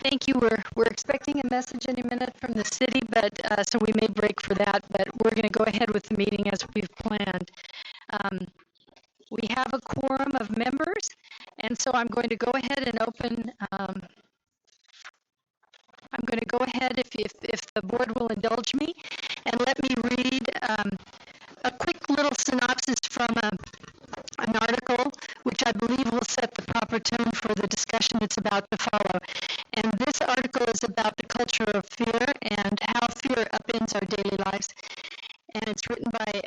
thank you. We're expecting a message any minute from the city, but so we may break for that. But we're going to go ahead with the meeting as we've planned. Um, we have a quorum of members, and so I'm going to go ahead and open. I'm going to go ahead if the board will indulge me, and let me read a quick little synopsis from an article, which I believe will set the proper tone for the discussion it's about to follow. And this article is about the culture of fear and how fear upends our daily lives. And it's written by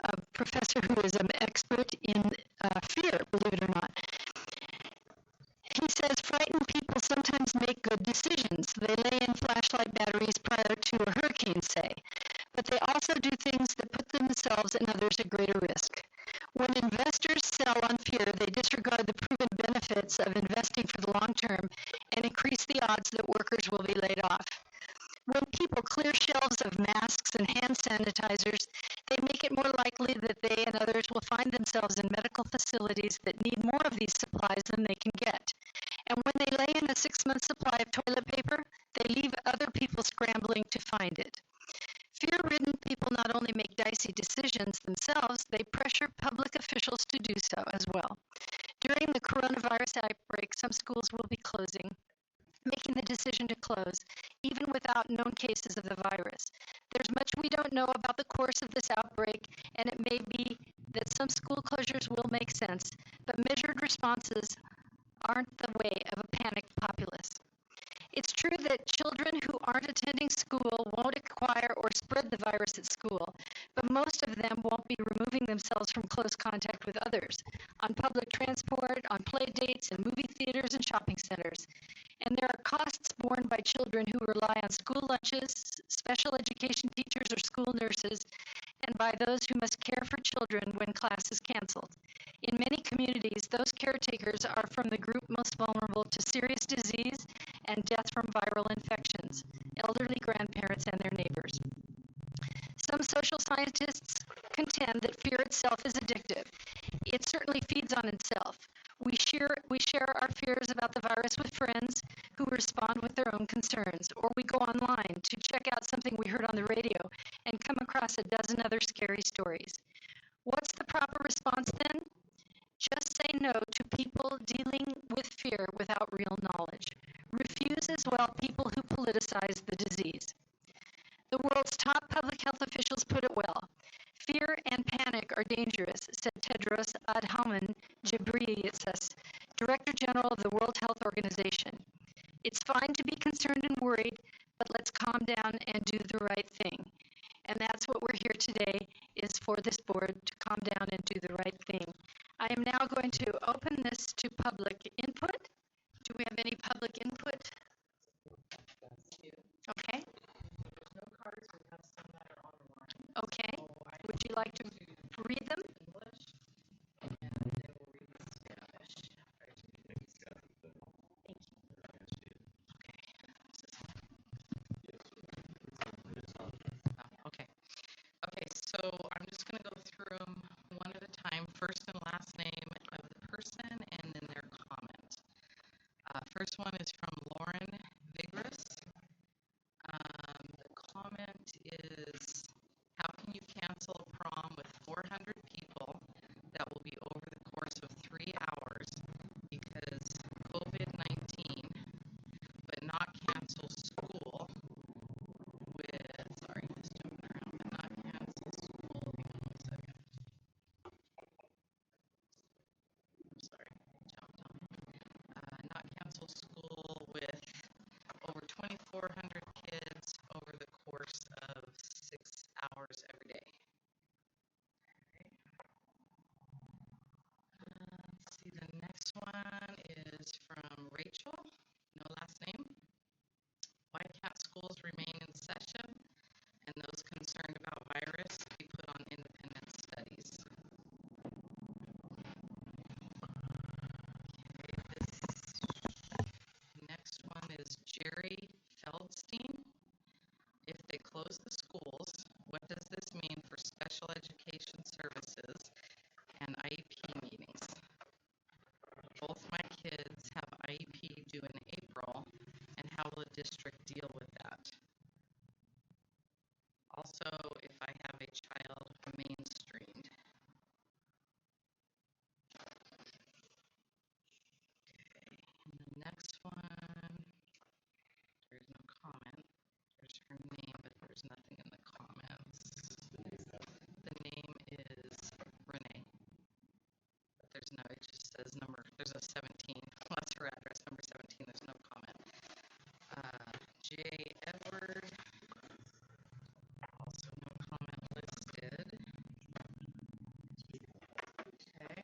a professor who is an expert in fear, believe it or not. He says, frightened people sometimes make good decisions. They lay in flashlight batteries prior to a hurricane, say. But they also do things that put themselves and others at greater risk. When investors sell on fear, they disregard the proven benefits of investing for the long term and increase the odds that workers will be laid off. When people clear shelves of masks and hand sanitizers, they make it more likely that they and others will find themselves in medical facilities that need more of these supplies than they can get. And when they lay in a 6-month supply of toilet paper, they leave other people scrambling to find it. Fear-ridden people not only make dicey decisions themselves, they pressure public officials to do so as well. During the coronavirus outbreak, some schools will be closing, making the decision to close, even without known cases of the virus. There's much we don't know about the course of this outbreak, and it may be that some school closures will make sense, but measured responses aren't the way of a panicked populace. It's true that children who aren't attending school won't acquire or spread the virus at school, but most of them won't be removing themselves from close contact with others, on public transport, on play dates, in movie theaters and shopping centers. And there are costs borne by children who rely on school lunches, special education teachers or school nurses, and by those who must care for children when class is canceled. In many communities, those caretakers are from the group most vulnerable to serious disease and death from viral infections, elderly grandparents and their neighbors. Some social scientists contend that fear itself is addictive. It certainly feeds on itself. We share our fears about the virus with friends who respond with their own concerns, or we go online to check out something we heard on the radio and come across a dozen other scary stories. What's the proper response then? Just say no to people dealing with fear without real knowledge. Refuse as well people who politicize the disease. The world's top public health officials put it well. Fear and panic are dangerous, said Tedros Adhanom Ghebreyesus, Director General of the World Health Organization. It's fine to be concerned and worried, but let's calm down and do the right thing. And that's what we're here today, is for this board to calm down and do the right thing. I am now going to open this to public input. Do we have any public input? Okay. There's no cards. We have some that are online. Okay. So would you like to read them? English, and they will read in Spanish. Thank you. Okay. Okay, so I'm just going to go through them one at a time. First and last name of the person, and then their comment. First one is from Lauren Vigorous. The comment is, how can you cancel a prom with 400 people that will be over the course of 3 hours because COVID-19, but not cancel school with, sorry, just jumping around, but not cancel school, hang on 1 second. Sorry, jumped on. Not cancel school how will the district deal with that? Also, if I have a child mainstreamed. Okay, and the next one, there's no comment. There's her name, but there's nothing in the comments. The name is Renee, but there's no, it just says number, there's a 17. Well, that's her address, number 17, there's no comment. J. Edward, also no comment listed. Okay.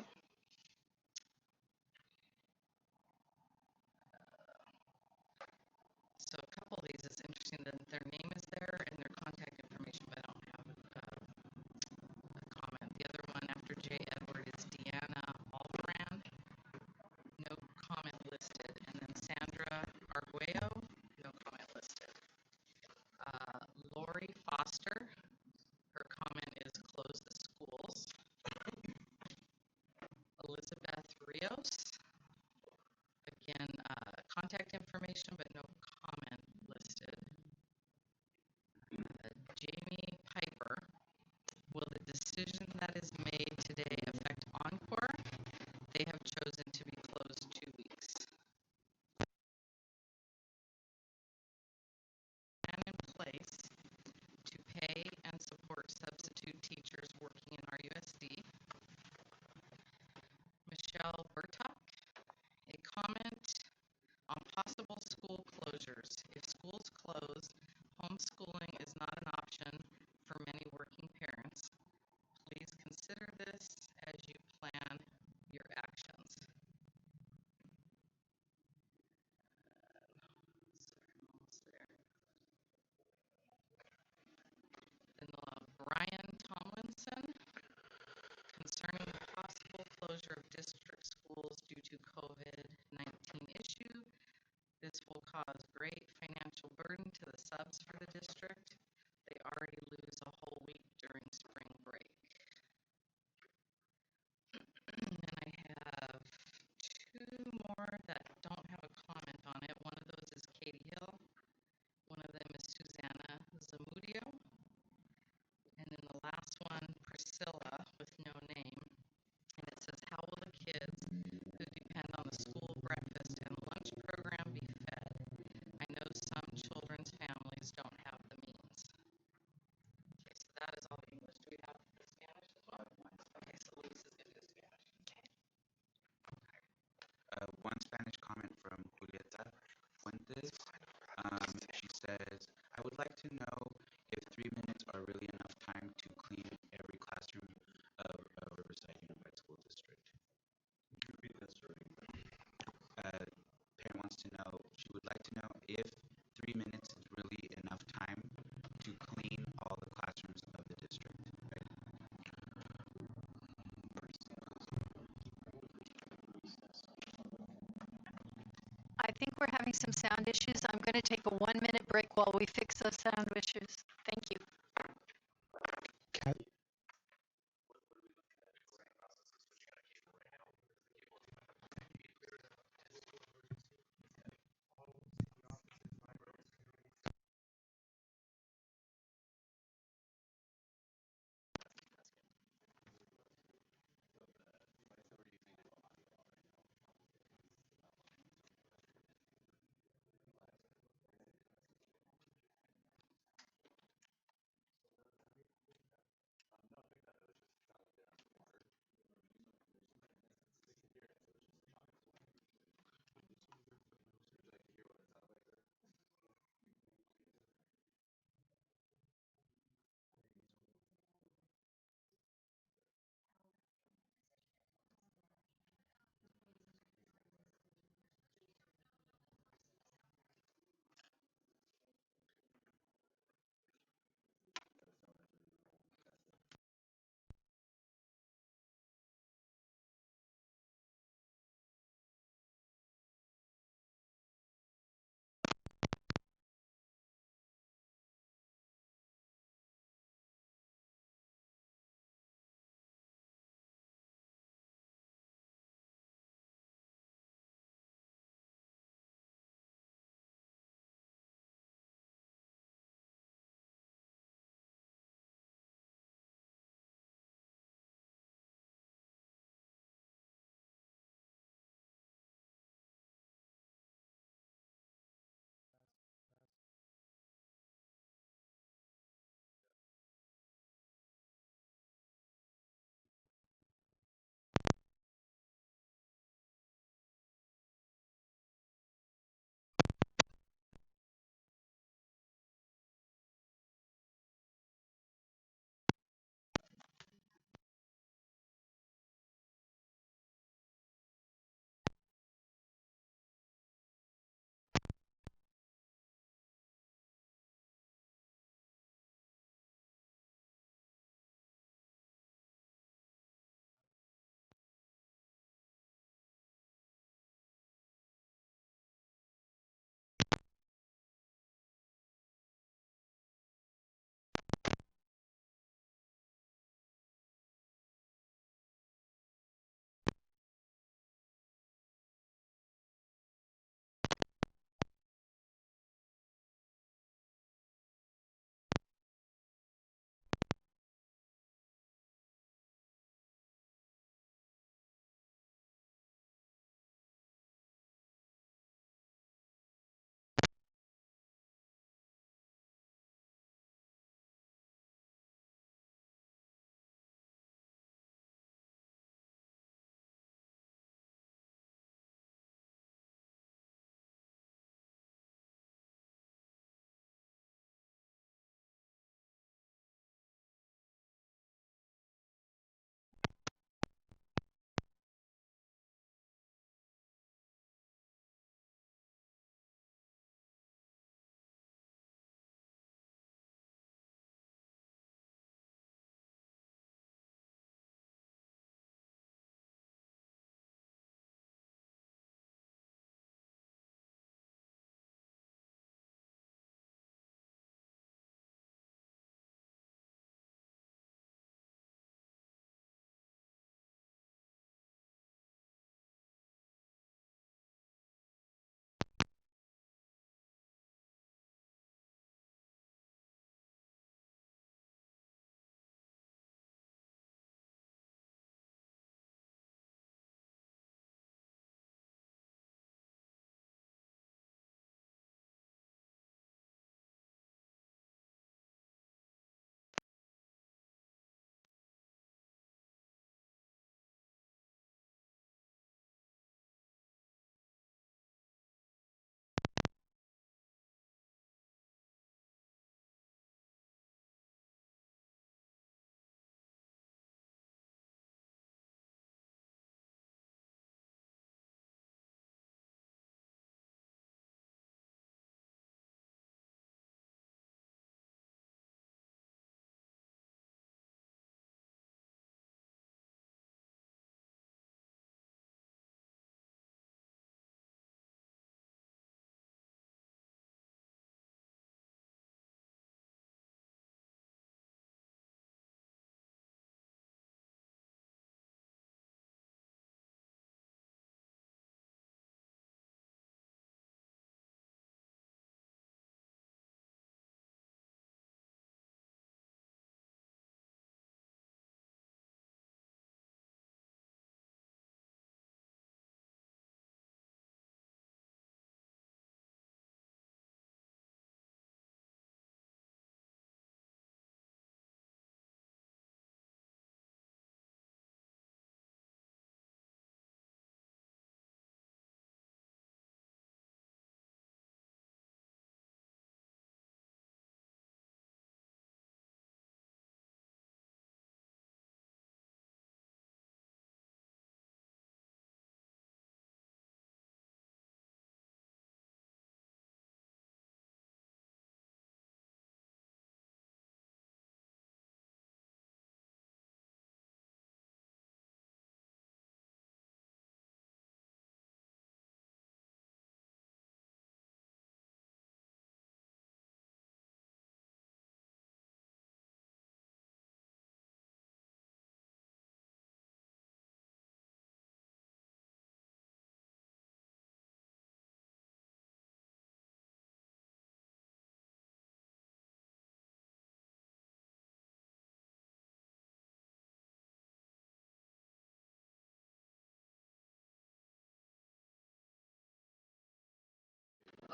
So a couple of these, it's interesting that their name is there and their contact information, but I don't have a comment. The other one after J. Edward is Deanna Albrand, no comment listed. And then Sandra Arguello, no comment listed. Lori Foster, her comment is close the schools. Elizabeth Rios, again, contact information, but no comment listed. Jamie Piper, will the decision that is made today affect Encore? They have chosen to be closed 2 weeks. And in place to pay and support substitute teachers working in RUSD. Michelle Burtock, a comment on possible school closures. If schools close, homeschooling is not an option for many working parents. Please consider this as you plan your actions. Sorry, almost there. Then Brian Tomlinson, concerning the possible closure of district schools due to COVID-19 issue. This will cause great financial burden to the subs for the district. They already lose a whole week during spring break. And then I have two more that don't have a comment on it. One of those is Katie Hill. One of them is Susanna Zamudio. And then the last one, Priscilla, with no name. And it says, how will the kids who depend on the school breakfast and lunch program be fed? I know some children's families don't have the means. Okay, so that is all English. Do we have the Spanish as well? Okay, so Lisa's going to do Spanish. Okay. One Spanish comment from Julieta Fuentes. She says, I would like to know if 3 minutes are really enough time to clean every classroom of Riverside Unified School District. Repeat that story. Parent wants to know, she would like to know if 3 minutes is really enough time to clean all the classrooms of the district. I think we're having some sound issues. I'm going to take a 1-minute break while we fix those sound issues. Thank you.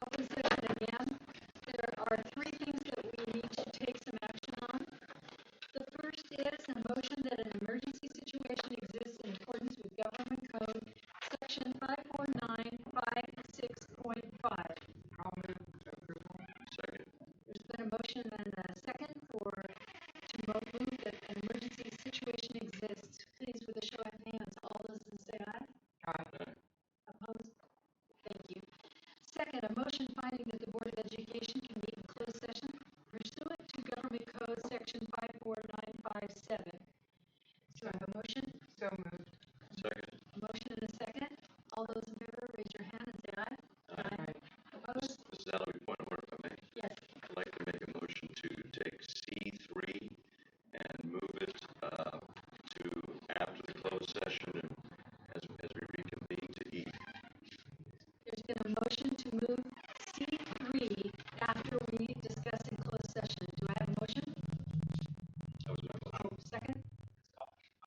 open session again. There are three things that we need to take some action on. The first is a motion that an emergency situation exists in accordance with Government Code, Section 54956.5. Second. There's been a motion and a second to move that an emergency situation exists. Please, with a show of hands, all those in say aye. Aye. Opposed? Thank you. Second, a motion finding that the Board of Education can meet in closed session pursuant to Government Code Section 54957. Do I have a motion? So moved. Second. A motion and a second. All those in favor, raise your hand and say aye. Aye. Opposed? Mrs. Alabi, point of order, if I may. Yes. I'd like to make a motion to take C3 and move it to after the closed session as we reconvene to E. There's been a motion to move C3 after we discuss in closed session. Do I have a motion? That was my motion. Oh, second?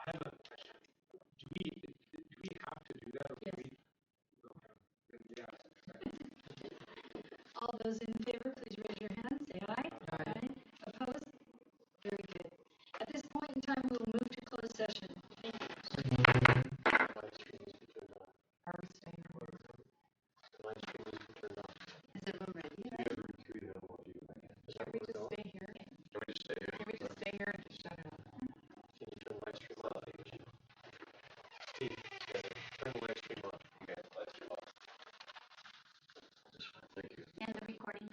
I have a question. Do we have to do that? Or Yes. Yeah. All those in favor, please raise your hand. Say aye. Aye. Opposed? Very good. At this point in time, we will move to closed session. Thank you. Are we staying? Is everyone ready? Can we just stay here? Can we just stay here? Can we just stay here and just shut it off? Can you turn the live stream off? Steve, turn the live stream off. Okay, live stream off. Thank you. And the recording.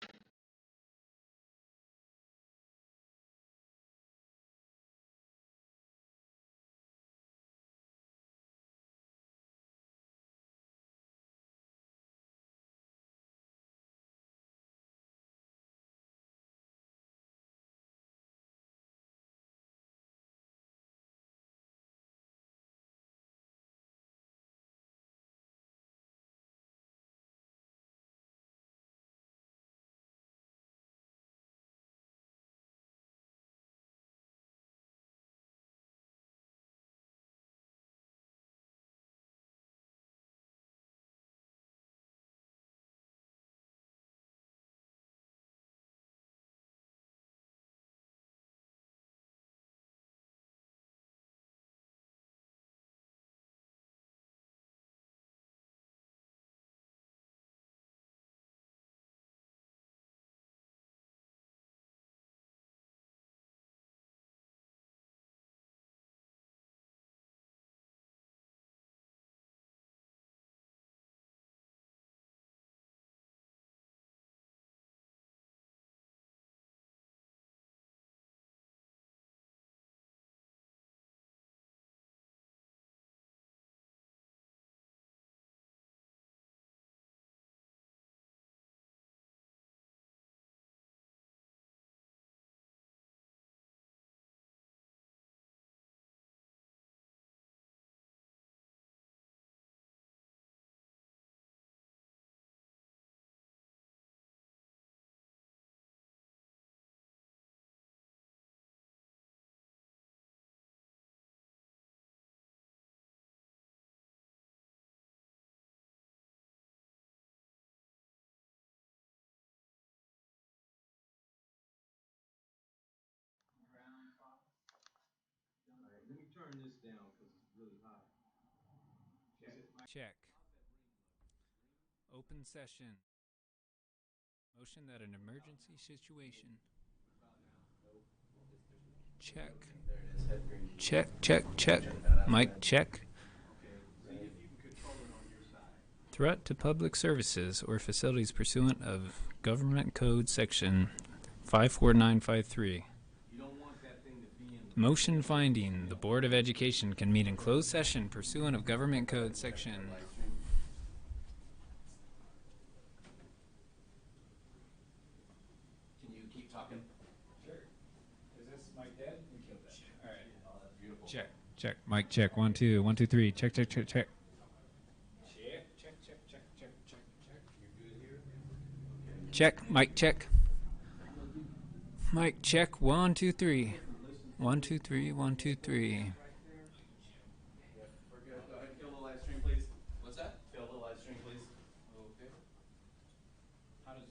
Let me turn this down because it's really hot. Check. Open session. Motion that an emergency situation. Check. Check, check, check. Mic check. Threat to public services or facilities pursuant of Government Code Section 54953. Motion finding the Board of Education can meet in closed session pursuant of Government Code Section. Can you keep talking? Sure. Is this mic dead? We killed that. All right. Oh, that's beautiful. Check. Check. Mic check. 1 2 1 2 3. Check check check check. Check check check check check check check. You're good here? Check. Mic check. Mic check. 1 2 3. 1 2 3 1 2 3. Yep, we're good. Go ahead and kill the live stream, please. What's that? Kill the live stream, please. Okay. How does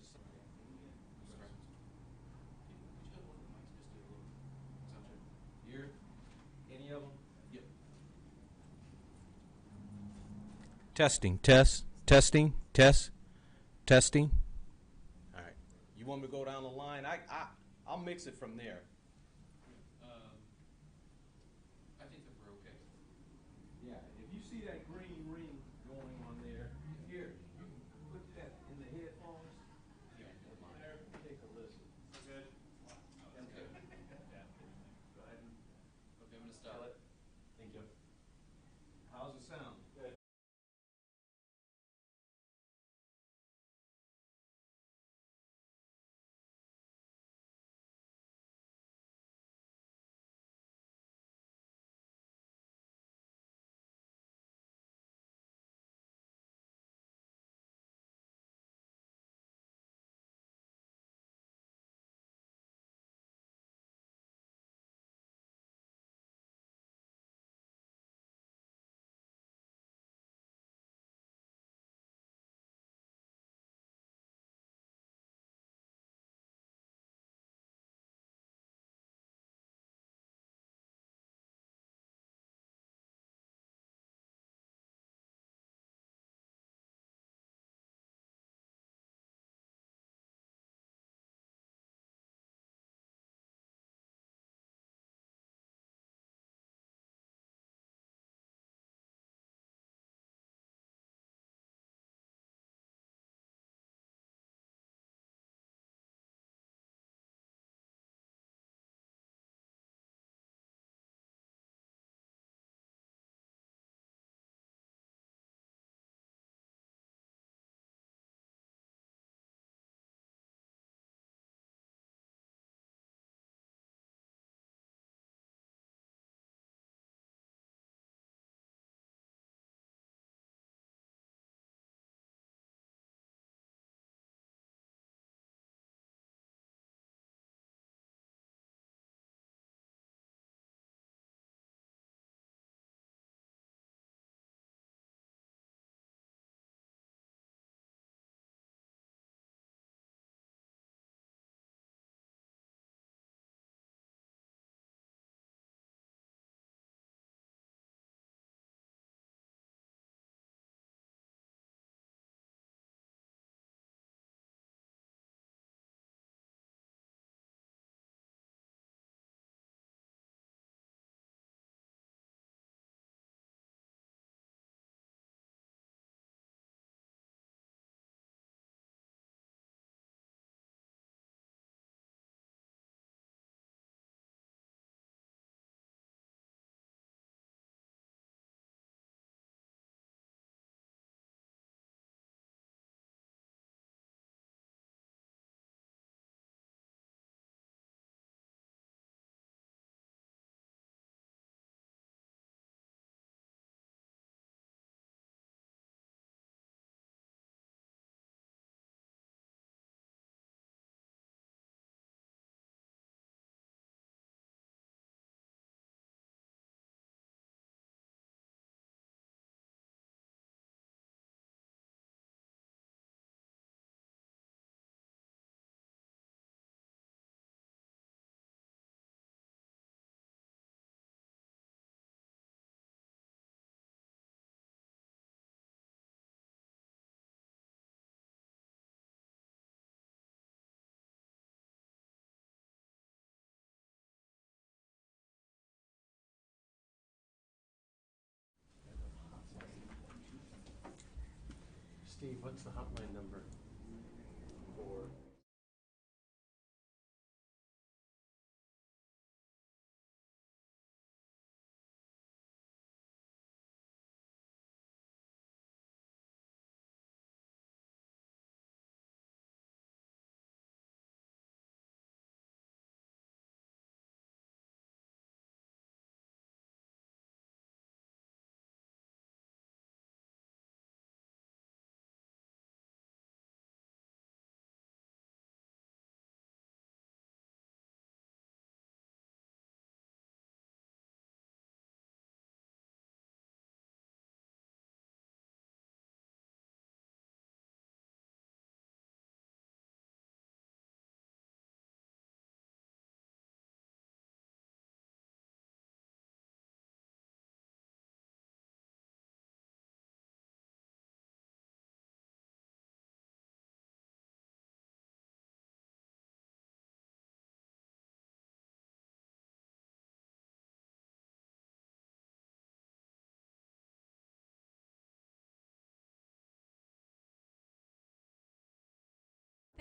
Testing, testing. All right. You want me to go down the line? I'll mix it from there. I think that we're okay. Yeah, if you see that green ring going on there, here, you can put that in the headphones. Yeah, take a listen. We're good. Okay. Go ahead and. Okay, I'm gonna start. Thank you. How's it sound?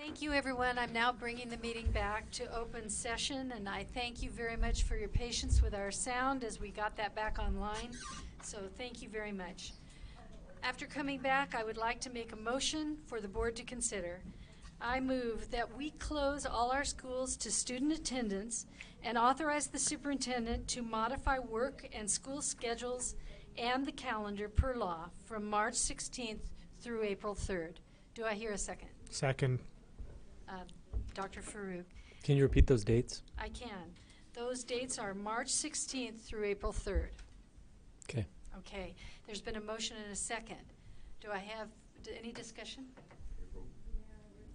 Thank you, everyone. I'm now bringing the meeting back to open session, and I thank you very much for your patience with our sound as we got that back online. So thank you very much. After coming back, I would like to make a motion for the board to consider. I move that we close all our schools to student attendance and authorize the superintendent to modify work and school schedules and the calendar per law from March 16th through April 3rd. Do I hear a second? Second. Dr. Farouk. Can you repeat those dates? I can. Those dates are March 16th through April 3rd. Okay. Okay. There's been a motion and a second. Do I have any discussion?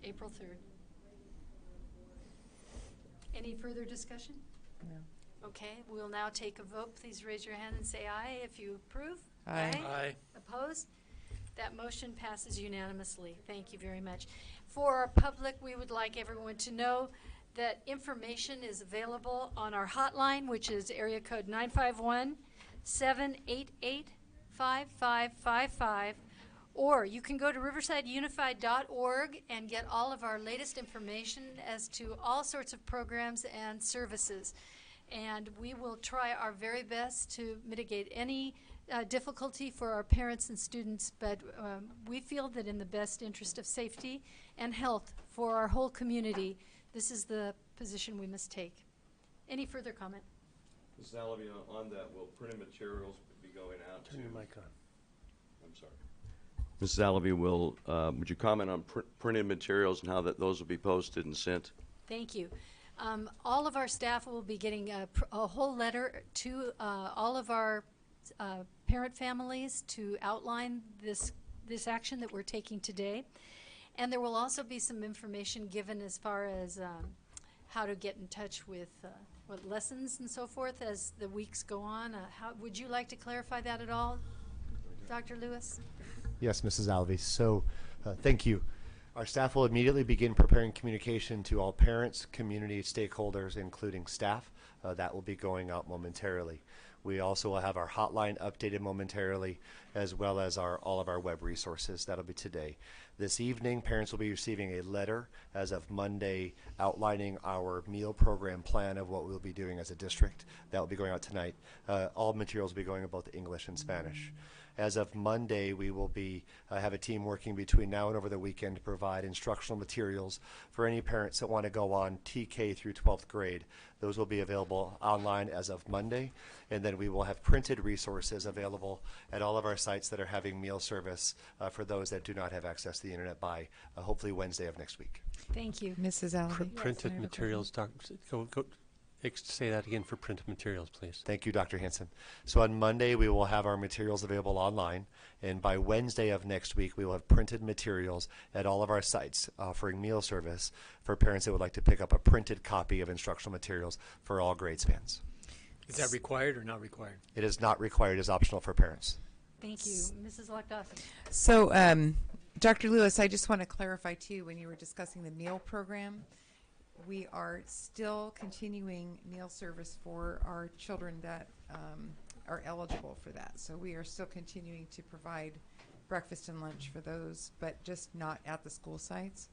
April 3rd. Any further discussion? No. Okay. We'll now take a vote. Please raise your hand and say aye if you approve. Aye. Aye. Opposed? That motion passes unanimously. Thank you very much. For our public, we would like everyone to know that information is available on our hotline, which is area code 951-788-5555, or you can go to riversideunified.org and get all of our latest information as to all sorts of programs and services. And we will try our very best to mitigate any difficulty for our parents and students, but we feel that in the best interest of safety and health for our whole community, this is the position we must take. Any further comment? Ms. Alavi, on that, will printed materials be going out Turn your mic on. I'm sorry. Mrs. Alavi, would you comment on printed materials and how those will be posted and sent? Thank you. All of our staff will be getting a whole letter to all of our parent families to outline this action that we're taking today. And there will also be some information given as far as how to get in touch with what lessons and so forth as the weeks go on. Would you like to clarify that at all, Dr. Lewis? Yes, Mrs. Alvey. So thank you. Our staff will immediately begin preparing communication to all parents, community stakeholders, including staff. That will be going out momentarily. We also will have our hotline updated momentarily, as well as all of our web resources. That'll be today. This evening, parents will be receiving a letter as of Monday outlining our meal program plan of what we'll be doing as a district. That will be going out tonight. All materials will be going in both English and Spanish. As of Monday, we will have a team working between now and over the weekend to provide instructional materials for any parents that want to go on TK through 12th grade. Those will be available online as of Monday, and then we will have printed resources available at all of our sites that are having meal service for those that do not have access to the internet by hopefully Wednesday of next week. Thank you. Mrs. Alvey. Printed materials, say that again for printed materials, please. Thank you, Dr. Hanson. So on Monday, we will have our materials available online, and by Wednesday of next week, we will have printed materials at all of our sites offering meal service for parents that would like to pick up a printed copy of instructional materials for all grade spans. Is that required or not required? It is not required. It is optional for parents. Thank you. Mrs. Lockdoff. So, Dr. Lewis, I just want to clarify, too, when you were discussing the meal program, we are still continuing meal service for our children that are eligible for that. So we are still continuing to provide breakfast and lunch for those, but just not at the school sites.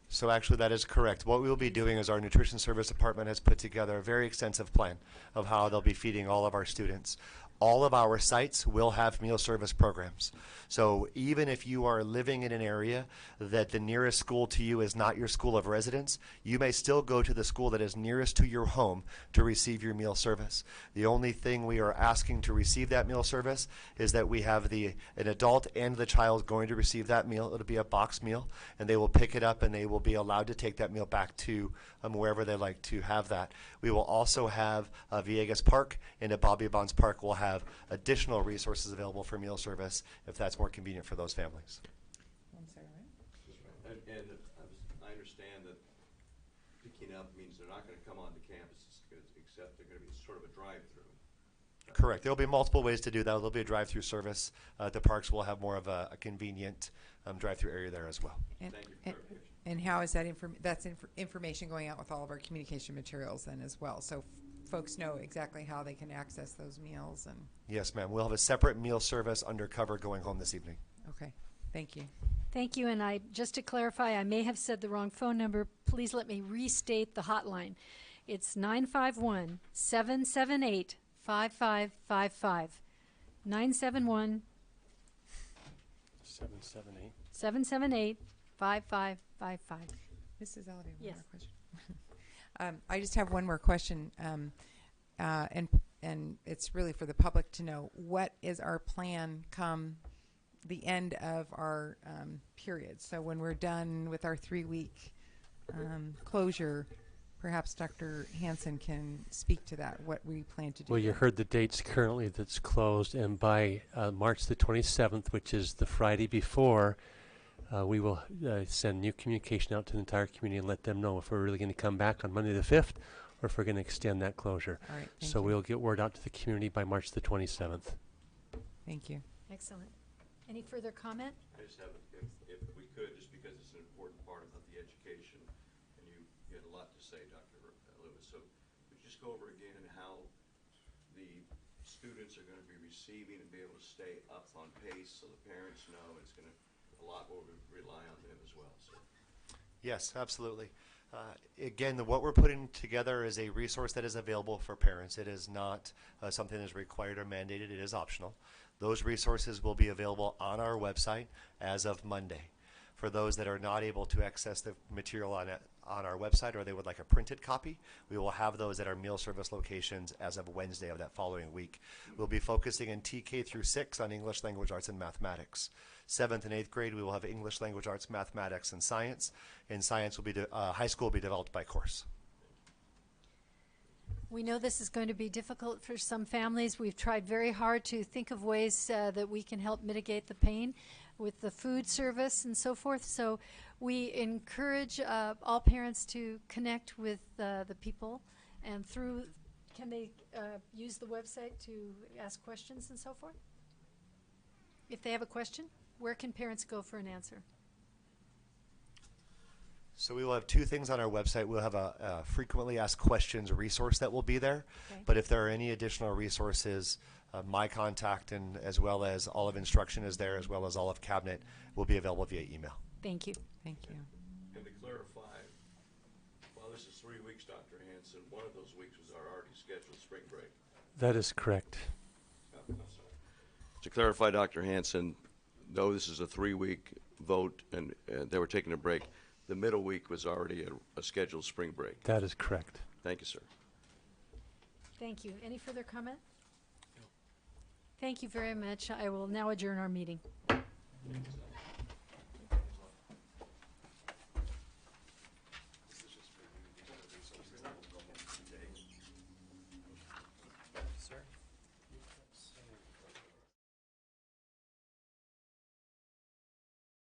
So actually that is correct. What we will be doing is our nutrition service department has put together a very extensive plan of how they'll be feeding all of our students. All of our sites will have meal service programs. So even if you are living in an area that the nearest school to you is not your school of residence, you may still go to the school that is nearest to your home to receive your meal service. The only thing we are asking to receive that meal service is that we have an adult and the child going to receive that meal. It'll be a box meal, and they will pick it up and they will be allowed to take that meal back to wherever they like to have that. We will also have Villegas Park and at Bobby Bonds Park will have additional resources available for meal service if that's more convenient for those families. I'm sorry, what? And I understand that picking up means they're not going to come onto campus, except they're going to be sort of a drive-through. Correct. There will be multiple ways to do that. There'll be a drive-through service. The parks will have more of a convenient drive-through area there as well. And, Thank you for clarification. and how is that information going out with all of our communication materials then as well? So folks know exactly how they can access those meals. And Yes, ma'am. We'll have a separate meal service undercover going home this evening. okay. Thank you. Thank you, and just to clarify, I may have said the wrong phone number. Please let me restate the hotline. It's 951-778-5555. 971 778. 778-5555. Mrs. Oliver, one Yes. more question. I just have one more question, and it's really for the public to know. What is our plan come the end of our period? So when we're done with our 3-week closure, perhaps Dr. Hansen can speak to that, what we plan to do. Well, you heard the dates currently that's closed, and by March the 27th, which is the Friday before, we will send new communication out to the entire community and let them know if we're really going to come back on Monday the 5th or if we're going to extend that closure. All right, thank So you. we'll get word out to the community by March the 27th. Thank you. Excellent. Any further comment? I just have, if we could, just because it's an important part about the education, and you had a lot to say, Dr. Lewis, so would you just go over again how the students are going to be receiving and be able to stay up on pace so the parents know it's going to, a lot will rely on them as well. So. Yes, absolutely. Again, what we're putting together is a resource that is available for parents. It is not something that is required or mandated. It is optional. Those resources will be available on our website as of Monday. For those that are not able to access the material on our website, or they would like a printed copy, we will have those at our meal service locations as of Wednesday of that following week. We'll be focusing in TK through 6 on English, language arts, and mathematics. 7th and 8th grade, we will have English, language arts, mathematics, and science. And science will be, high school will be developed by course. We know this is going to be difficult for some families. We've tried very hard to think of ways that we can help mitigate the pain with the food service and so forth. So we encourage all parents to connect with the people, and through, can they use the website to ask questions and so forth? If they have a question, where can parents go for an answer? So we will have 2 things on our website. We'll have a frequently asked questions resource that will be there. Okay. But if there are any additional resources, my contact and as well as all of instruction is there, as well as all of cabinet will be available via email. Thank you. Thank you. And to clarify, while this is 3 weeks, Dr. Hansen, one of those weeks was our already scheduled spring break. That is correct. To clarify, Dr. Hansen, though this is a 3-week vote and they were taking a break, the middle week was already a scheduled spring break. That is correct. Thank you, sir. Thank you. Any further comment? No. Thank you very much. I will now adjourn our meeting. Thank you,